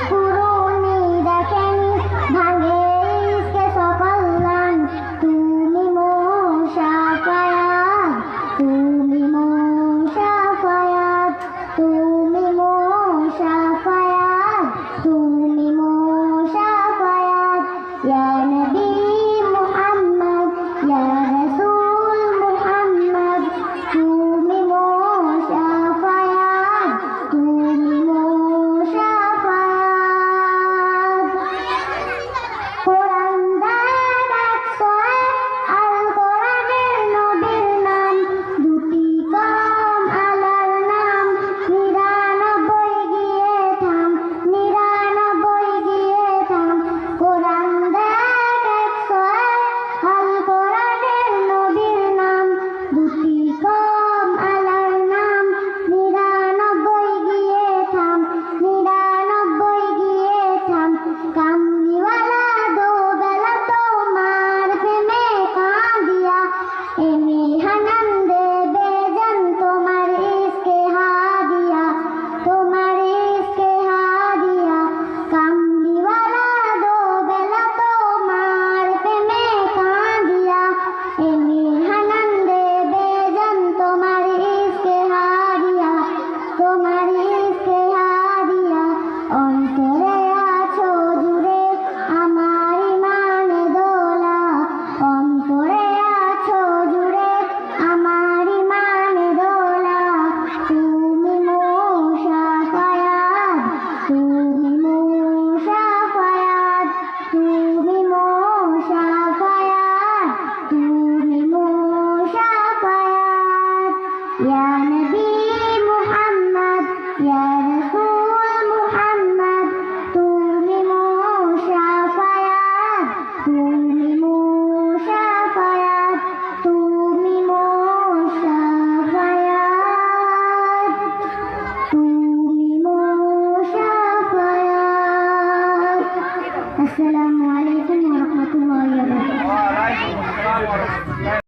পুরুনি দেখেনি ভাঙে ইসকে সকল্যাণ তুমি মোশাফায়াত তুমি মোশাফায়াত তুমি মোশাফায়াত তুমি মোশাফায়াত ইয়া নবী মুহাম্মদ ইয়া রাসূল মুহাম্মদ তুমি মোশাফায়াত তুমি মোশাফায়াত কোরআন দারাত আল কোরআনের নবীর নাম দুটি কম আলার নাম 99 গিয়ে থাম 99 গিয়ে থাম কোরআন দারাত আল কোরআনের নবীর নাম দুটি কম আলার নাম 99 গিয়ে থাম 99 গিয়ে থাম কামলিওয়ালা দো বেলা তোমার প্রেমে কাঁদিয়া এমনি হানান দেবে জান তোমার ইসকে হাদিয়া কামলিওয়ালা দো বেলা তোমার প্রেমে কাঁদিয়া এমনি হানান দেবে জান তোমার ইসকে হাদিয়া অন্তরে আছো জুড়ে আমার ইমান দোলা অন্তরে আছো জুড়ে আমার ইমান দোলা তুমি মোশাফায়াত তুমি মোশাফায়াত তুমি মোশাফায়াত তুমি মোশাফায়াত ইয়া নবী মুহাম্মদ ইয়া রাসূল মুহাম্মদ তুমি মোশাফায়াত তুমি মোশাফায়াত তুমি মোশাফায়াত তুমি মোশাফায়াত আসসালামু আলাইকুম ওয়া রাহমাতুল্লাহি ওয়া বারাকাতুহু।